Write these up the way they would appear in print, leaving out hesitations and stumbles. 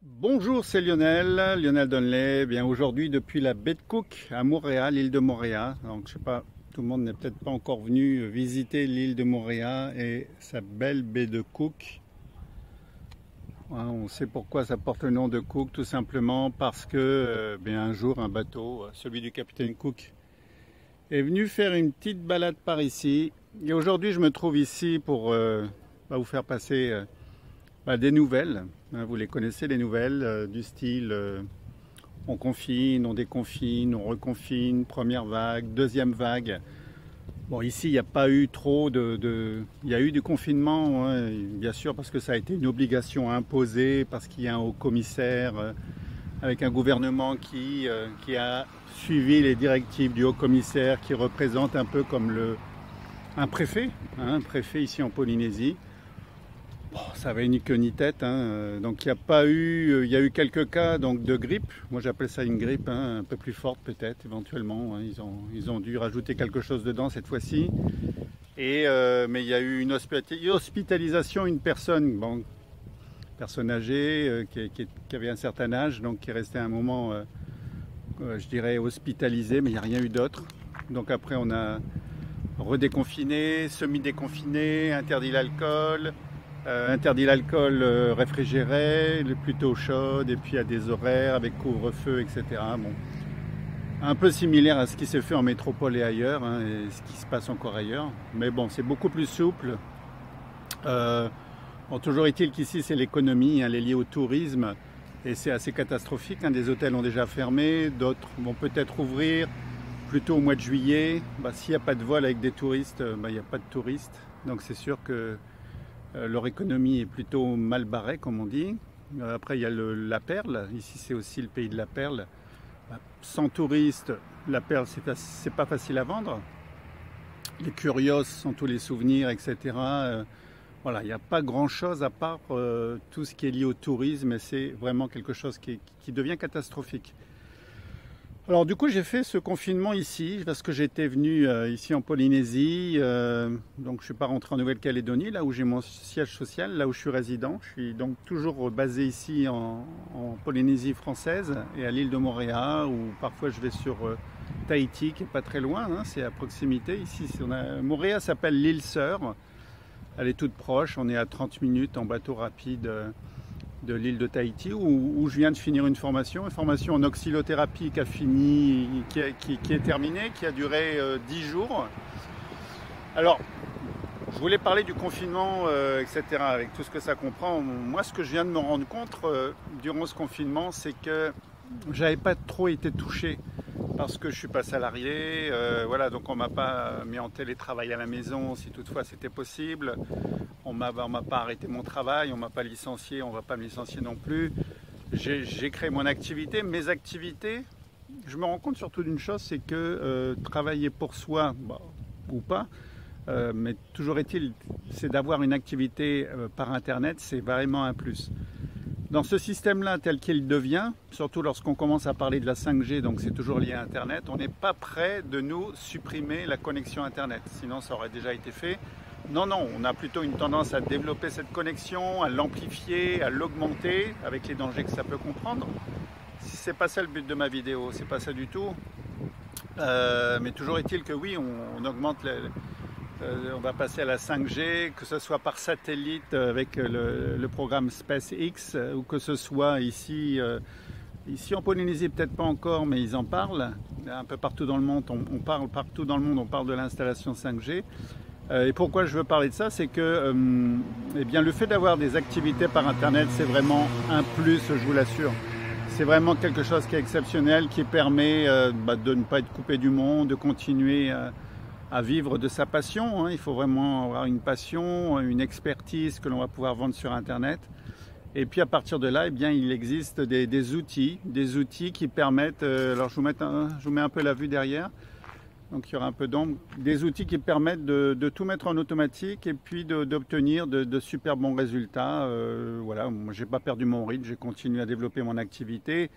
Bonjour, c'est Lionel Donley. Bien aujourd'hui depuis la baie de Cook à Mooréa, l'île de Mooréa. Donc je sais pas, tout le monde n'est peut-être pas encore venu visiter l'île de Mooréa et sa belle baie de Cook. Hein, on sait pourquoi ça porte le nom de Cook, tout simplement parce que bien un jour un bateau, celui du capitaine Cook, est venu faire une petite balade par ici. Et aujourd'hui je me trouve ici pour vous faire passer des nouvelles. Vous les connaissez, les nouvelles du style on confine, on déconfine, on reconfine, première vague, deuxième vague. Bon, ici, il n'y a pas eu trop Il y a eu du confinement, hein, bien sûr, parce que ça a été une obligation imposée, parce qu'il y a un haut commissaire avec un gouvernement qui a suivi les directives du haut commissaire, qui représente un peu comme un préfet, hein, un préfet ici en Polynésie. Bon, ça avait ni queue ni tête, hein. Donc il y a eu quelques cas donc, de grippe. Moi j'appelle ça une grippe, hein, un peu plus forte peut-être éventuellement. Hein. Ils ont dû rajouter quelque chose dedans cette fois-ci. Mais il y a eu une hospitalisation, une personne, personne âgée qui avait un certain âge, donc qui est resté un moment, je dirais, hospitalisée, mais il n'y a rien eu d'autre. Donc après on a redéconfiné, semi-déconfiné, interdit l'alcool. Interdit l'alcool réfrigéré, plutôt chaude, et puis à des horaires avec couvre-feu, etc. Bon, un peu similaire à ce qui s'est fait en métropole et ailleurs, hein, et ce qui se passe encore ailleurs. Mais bon, c'est beaucoup plus souple. Toujours est-il qu'ici, c'est l'économie, hein, elle est liée au tourisme, et c'est assez catastrophique. Hein, des hôtels ont déjà fermé, d'autres vont peut-être ouvrir plutôt au mois de juillet. S'il n'y a pas de vol avec des touristes, il n'y a pas de touristes. Donc c'est sûr que leur économie est plutôt mal barrée, comme on dit. Après, il y a la perle. Ici, c'est aussi le pays de la perle. Sans touristes, la perle, c'est pas facile à vendre. Les curios sont tous les souvenirs, etc. Voilà, il n'y a pas grand-chose à part tout ce qui est lié au tourisme. Et c'est vraiment quelque chose qui devient catastrophique. Alors du coup j'ai fait ce confinement ici parce que j'étais venu ici en Polynésie, donc je ne suis pas rentré en Nouvelle-Calédonie, là où j'ai mon siège social, là où je suis résident. Je suis donc toujours basé ici en Polynésie française et à l'île de Mooréa, où parfois je vais sur Tahiti qui n'est pas très loin, hein, c'est à proximité. Ici Mooréa s'appelle l'île Sœur, elle est toute proche, on est à 30 minutes en bateau rapide de l'île de Tahiti où je viens de finir une formation en oxylothérapie qui est terminée, qui a duré 10 jours. Alors, je voulais parler du confinement, etc., avec tout ce que ça comprend. Moi, ce que je viens de me rendre compte durant ce confinement, c'est que j'avais pas trop été touché parce que je suis pas salarié, voilà, donc on m'a pas mis en télétravail à la maison si toutefois c'était possible. On m'a pas arrêté mon travail, on m'a pas licencié, on va pas me licencier non plus. J'ai créé mon activité, mes activités. Je me rends compte surtout d'une chose, c'est que travailler pour soi, ou pas, mais toujours est-il, c'est d'avoir une activité par Internet, c'est vraiment un plus. Dans ce système-là, tel qu'il devient, surtout lorsqu'on commence à parler de la 5G, donc c'est toujours lié à Internet, on n'est pas prêt de nous supprimer la connexion Internet, sinon ça aurait déjà été fait. Non, on a plutôt une tendance à développer cette connexion, à l'amplifier, à l'augmenter, avec les dangers que ça peut comprendre. C'est pas ça le but de ma vidéo, c'est pas ça du tout. Mais toujours est-il que oui, on augmente, on va passer à la 5G, que ce soit par satellite avec le programme SpaceX, ou que ce soit ici en Polynésie, peut-être pas encore, mais ils en parlent. Un peu partout dans le monde, on parle partout dans le monde, on parle de l'installation 5G. Et pourquoi je veux parler de ça, c'est que le fait d'avoir des activités par Internet, c'est vraiment un plus, je vous l'assure. C'est vraiment quelque chose qui est exceptionnel, qui permet de ne pas être coupé du monde, de continuer à vivre de sa passion. Hein. Il faut vraiment avoir une passion, une expertise que l'on va pouvoir vendre sur Internet. Et puis à partir de là, il existe des outils qui permettent, alors je vous mets un peu la vue derrière, donc il y aura un peu d'ombre, des outils qui permettent de tout mettre en automatique et puis d'obtenir de super bons résultats. Voilà, moi j'ai pas perdu mon rythme, j'ai continué à développer mon activité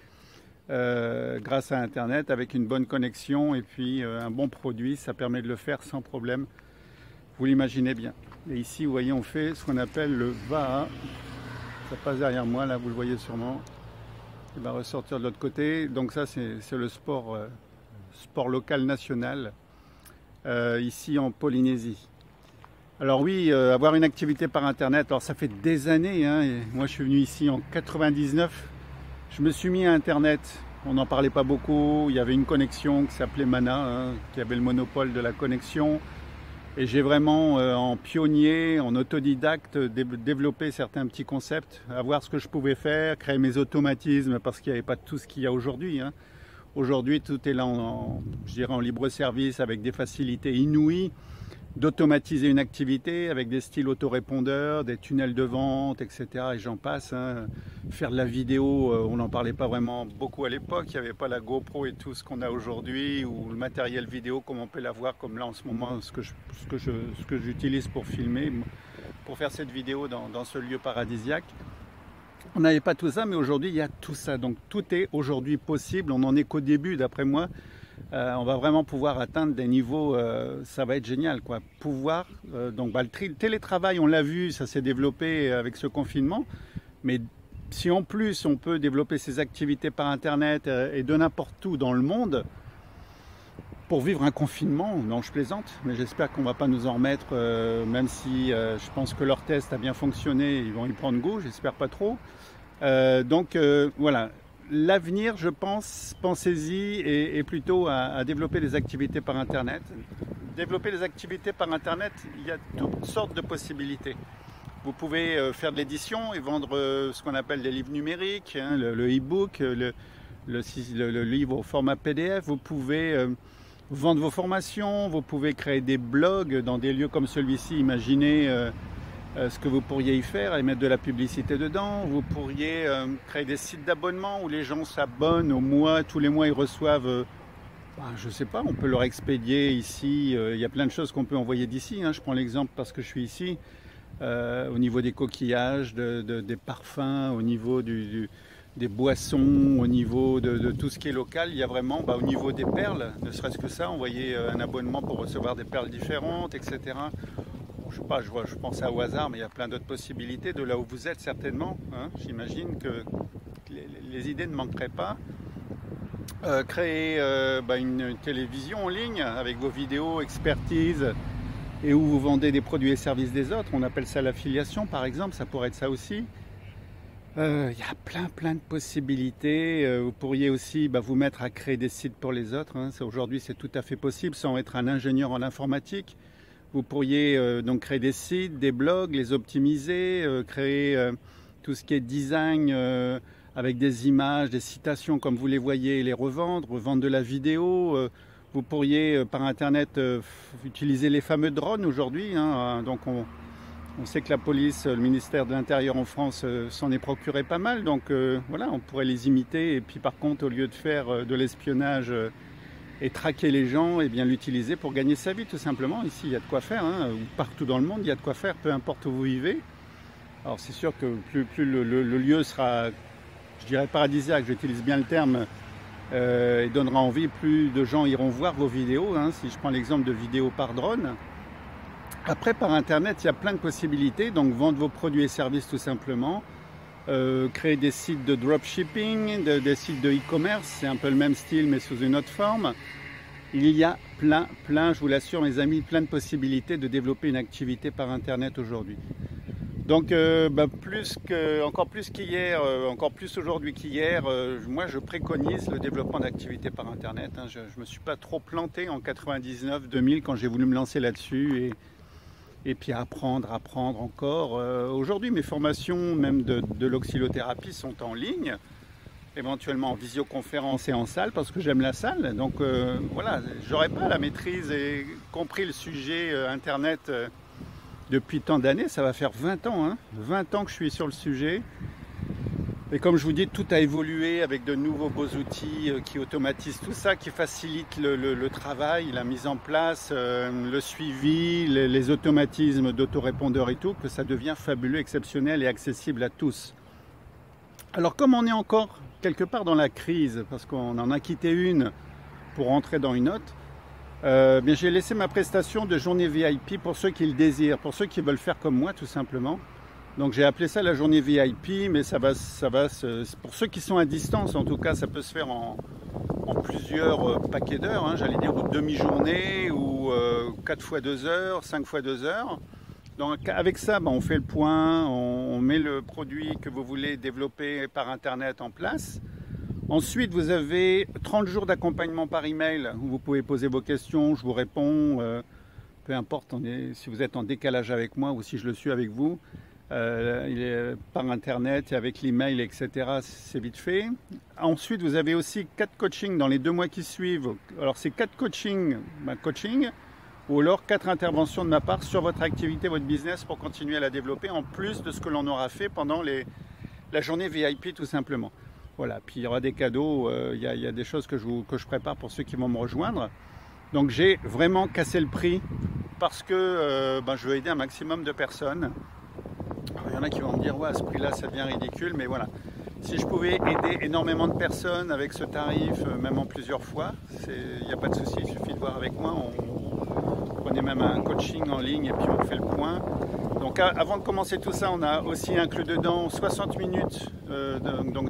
grâce à Internet avec une bonne connexion et puis un bon produit, ça permet de le faire sans problème. Vous l'imaginez bien. Et ici, vous voyez, on fait ce qu'on appelle le VAA. Ça passe derrière moi, là, vous le voyez sûrement. qui va ressortir de l'autre côté. Donc ça, c'est le sport, sport local national, ici en Polynésie. Alors oui, avoir une activité par Internet, alors ça fait des années, hein, et moi je suis venu ici en 99, je me suis mis à Internet, on n'en parlait pas beaucoup, il y avait une connexion qui s'appelait Mana, hein, qui avait le monopole de la connexion, et j'ai vraiment, en pionnier, en autodidacte, développé certains petits concepts, à voir ce que je pouvais faire, créer mes automatismes, parce qu'il n'y avait pas tout ce qu'il y a aujourd'hui, hein. Aujourd'hui, tout est là, je dirais, en libre service, avec des facilités inouïes, d'automatiser une activité avec des styles autorépondeurs, des tunnels de vente, etc. Et j'en passe, hein. Faire de la vidéo, on n'en parlait pas vraiment beaucoup à l'époque. Il n'y avait pas la GoPro et tout ce qu'on a aujourd'hui, ou le matériel vidéo comme on peut l'avoir, comme là en ce moment, ce que j'utilise pour filmer, pour faire cette vidéo dans ce lieu paradisiaque. On n'avait pas tout ça, mais aujourd'hui il y a tout ça. Donc tout est aujourd'hui possible. On n'en est qu'au début, d'après moi. On va vraiment pouvoir atteindre des niveaux, ça va être génial, quoi. Pouvoir, donc le télétravail, on l'a vu, ça s'est développé avec ce confinement, mais si en plus on peut développer ces activités par Internet et de n'importe où dans le monde, pour vivre un confinement, non je plaisante, mais j'espère qu'on ne va pas nous en remettre, même si je pense que leur test a bien fonctionné, ils vont y prendre goût, j'espère pas trop. Voilà. L'avenir, je pense, pensez-y, est plutôt à développer des activités par Internet. Développer des activités par Internet, il y a toutes sortes de possibilités. Vous pouvez faire de l'édition et vendre ce qu'on appelle des livres numériques, hein, le e-book, le livre au format PDF. Vous pouvez vendre vos formations, vous pouvez créer des blogs dans des lieux comme celui-ci. Imaginez ce que vous pourriez y faire et mettre de la publicité dedans. Vous pourriez créer des sites d'abonnement où les gens s'abonnent au mois, tous les mois ils reçoivent, je ne sais pas, on peut leur expédier ici, il y a plein de choses qu'on peut envoyer d'ici, hein. Je prends l'exemple parce que je suis ici, au niveau des coquillages, des parfums, au niveau des boissons, au niveau de tout ce qui est local. Il y a vraiment, au niveau des perles, ne serait-ce que ça, envoyer un abonnement pour recevoir des perles différentes, etc. Je sais pas, je pense au hasard, mais il y a plein d'autres possibilités de là où vous êtes certainement, hein. J'imagine que les idées ne manqueraient pas. Créer une télévision en ligne avec vos vidéos, expertise, et où vous vendez des produits et services des autres. On appelle ça l'affiliation par exemple, ça pourrait être ça aussi. Il y a plein de possibilités. Vous pourriez aussi vous mettre à créer des sites pour les autres, hein. Aujourd'hui c'est tout à fait possible sans être un ingénieur en informatique. Vous pourriez donc créer des sites, des blogs, les optimiser, créer tout ce qui est design avec des images, des citations comme vous les voyez et les revendre, vendre de la vidéo. Vous pourriez par Internet utiliser les fameux drones aujourd'hui, hein. Donc on sait que la police, le ministère de l'Intérieur en France s'en est procuré pas mal. Donc voilà, on pourrait les imiter et puis par contre au lieu de faire de l'espionnage et traquer les gens, et bien l'utiliser pour gagner sa vie tout simplement. Ici il y a de quoi faire, hein. Partout dans le monde il y a de quoi faire, peu importe où vous vivez. Alors c'est sûr que plus le lieu sera, je dirais paradisiaque, j'utilise bien le terme, et donnera envie, plus de gens iront voir vos vidéos, hein. Si je prends l'exemple de vidéos par drone. Après par Internet il y a plein de possibilités, donc vendre vos produits et services tout simplement. Créer des sites de dropshipping, des sites de e-commerce, c'est un peu le même style mais sous une autre forme. Il y a plein, je vous l'assure mes amis, plein de possibilités de développer une activité par Internet aujourd'hui. Donc encore plus qu'hier, encore plus aujourd'hui qu'hier, moi je préconise le développement d'activités par Internet, hein. Je ne me suis pas trop planté en 99-2000 quand j'ai voulu me lancer là-dessus et puis apprendre encore. Aujourd'hui, mes formations, même de l'oxylothérapie, sont en ligne, éventuellement en visioconférence et en salle, parce que j'aime la salle. Donc voilà, j'aurais pas la maîtrise et compris le sujet Internet depuis tant d'années. Ça va faire 20 ans, hein, 20 ans que je suis sur le sujet. Et comme je vous dis, tout a évolué avec de nouveaux beaux outils qui automatisent tout ça, qui facilitent le travail, la mise en place, le suivi, les automatismes d'autorépondeurs et tout, que ça devient fabuleux, exceptionnel et accessible à tous. Alors comme on est encore quelque part dans la crise, parce qu'on en a quitté une pour rentrer dans une autre, bien j'ai laissé ma prestation de journée VIP pour ceux qui le désirent, pour ceux qui veulent faire comme moi tout simplement. Donc j'ai appelé ça la journée VIP, mais pour ceux qui sont à distance, en tout cas, ça peut se faire en plusieurs paquets d'heures, hein, j'allais dire, ou demi-journée, ou 4 fois 2 heures, 5 fois 2 heures. Donc avec ça, on fait le point, on met le produit que vous voulez développer par Internet en place. Ensuite, vous avez 30 jours d'accompagnement par email où vous pouvez poser vos questions, je vous réponds, peu importe si vous êtes en décalage avec moi ou si je le suis avec vous. Par Internet et avec l'email, etc. C'est vite fait. Ensuite, vous avez aussi 4 coachings dans les 2 mois qui suivent. Alors, c'est 4 coachings, ou alors 4 interventions de ma part sur votre activité, votre business pour continuer à la développer en plus de ce que l'on aura fait pendant la journée VIP tout simplement. Voilà, puis il y aura des cadeaux, il y a des choses que je prépare pour ceux qui vont me rejoindre. Donc j'ai vraiment cassé le prix parce que je veux aider un maximum de personnes. Alors, il y en a qui vont me dire, ouais, à ce prix-là, ça devient ridicule, mais voilà. Si je pouvais aider énormément de personnes avec ce tarif, même en plusieurs fois, il n'y a pas de souci, il suffit de voir avec moi. On prenait même un coaching en ligne et puis on fait le point. Donc avant de commencer tout ça, on a aussi inclus dedans 60 minutes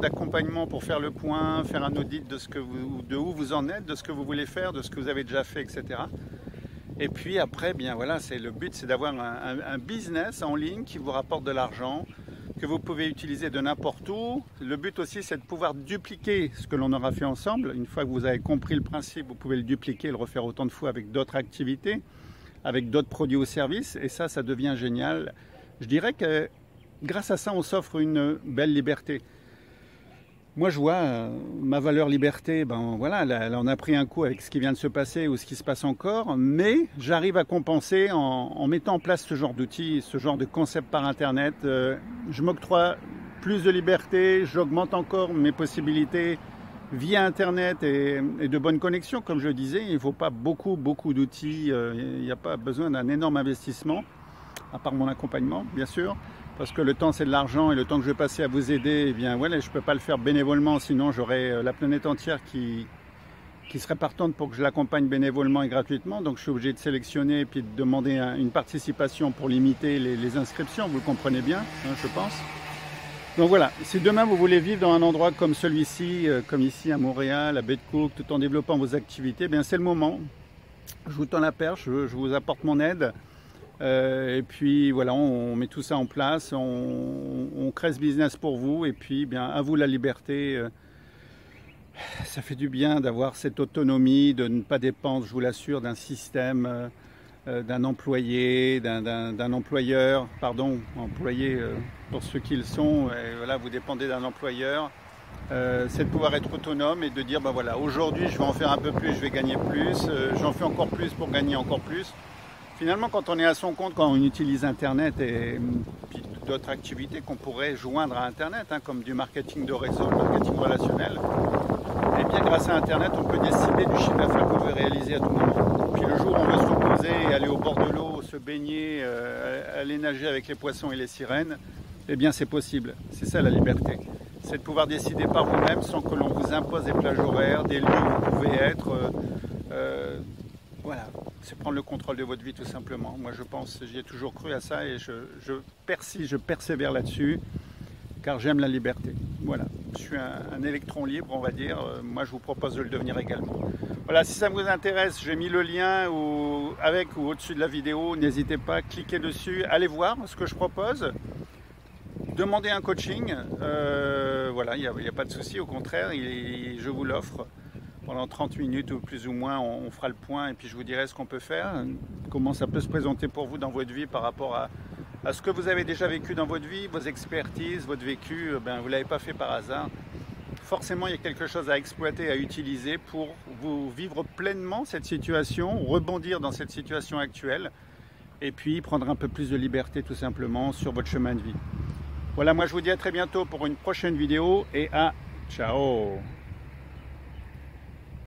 d'accompagnement pour faire le point, faire un audit de où vous en êtes, de ce que vous voulez faire, de ce que vous avez déjà fait, etc. Et puis après, bien voilà, le but, c'est d'avoir un business en ligne qui vous rapporte de l'argent, que vous pouvez utiliser de n'importe où. Le but aussi, c'est de pouvoir dupliquer ce que l'on aura fait ensemble. Une fois que vous avez compris le principe, vous pouvez le dupliquer, le refaire autant de fois avec d'autres activités, avec d'autres produits ou services. Et ça devient génial. Je dirais que grâce à ça, on s'offre une belle liberté. Moi, je vois ma valeur liberté, voilà, là, on a pris un coup avec ce qui vient de se passer ou ce qui se passe encore, mais j'arrive à compenser en mettant en place ce genre d'outils, ce genre de concept par Internet. Je m'octroie plus de liberté, j'augmente encore mes possibilités via Internet et de bonnes connexions. Comme je disais, il ne faut pas beaucoup d'outils, il n'y a pas besoin d'un énorme investissement, à part mon accompagnement, bien sûr. Parce que le temps, c'est de l'argent et le temps que je vais passer à vous aider, eh bien, voilà, je ne peux pas le faire bénévolement, sinon j'aurais la planète entière qui serait partante pour que je l'accompagne bénévolement et gratuitement. Donc je suis obligé de sélectionner et puis de demander une participation pour limiter les inscriptions, vous le comprenez bien, hein, je pense. Donc voilà, si demain vous voulez vivre dans un endroit comme celui-ci, comme ici à Montréal, à Baie de Cook, tout en développant vos activités, eh bien c'est le moment. Je vous tends la perche, je vous apporte mon aide. Et puis voilà, on met tout ça en place, on crée ce business pour vous et puis bien à vous la liberté. Ça fait du bien d'avoir cette autonomie, de ne pas dépendre, je vous l'assure, d'un système, d'un employé, d'un employeur, pardon, employé pour ceux qui le sont. Et voilà, vous dépendez d'un employeur. C'est de pouvoir être autonome et de dire, voilà, aujourd'hui je vais en faire un peu plus, je vais gagner plus, j'en fais encore plus pour gagner encore plus. Finalement, quand on est à son compte, quand on utilise Internet et puis d'autres activités qu'on pourrait joindre à Internet, hein, comme du marketing de réseau, le marketing relationnel, et bien grâce à Internet, on peut décider du chiffre d'affaires qu'on veut réaliser à tout moment. Puis le jour où on veut se reposer et aller au bord de l'eau, se baigner, aller nager avec les poissons et les sirènes, eh bien c'est possible. C'est ça la liberté. C'est de pouvoir décider par vous-même sans que l'on vous impose des plages horaires, des lieux où vous pouvez être. Voilà, c'est prendre le contrôle de votre vie tout simplement. Moi j'y ai toujours cru à ça et je persévère là-dessus car j'aime la liberté. Voilà, je suis un électron libre on va dire, moi je vous propose de le devenir également. Voilà, si ça vous intéresse, j'ai mis le lien avec ou au-dessus de la vidéo, n'hésitez pas, cliquez dessus, allez voir ce que je propose. Demandez un coaching, voilà, il n'y a pas de souci, au contraire, je vous l'offre. Pendant 30 minutes ou plus ou moins, on fera le point et puis je vous dirai ce qu'on peut faire, comment ça peut se présenter pour vous dans votre vie par rapport à ce que vous avez déjà vécu dans votre vie, vos expertises, votre vécu, vous ne l'avez pas fait par hasard. Forcément, il y a quelque chose à exploiter, à utiliser pour vous vivre pleinement cette situation, rebondir dans cette situation actuelle et puis prendre un peu plus de liberté tout simplement sur votre chemin de vie. Voilà, moi je vous dis à très bientôt pour une prochaine vidéo et à ciao!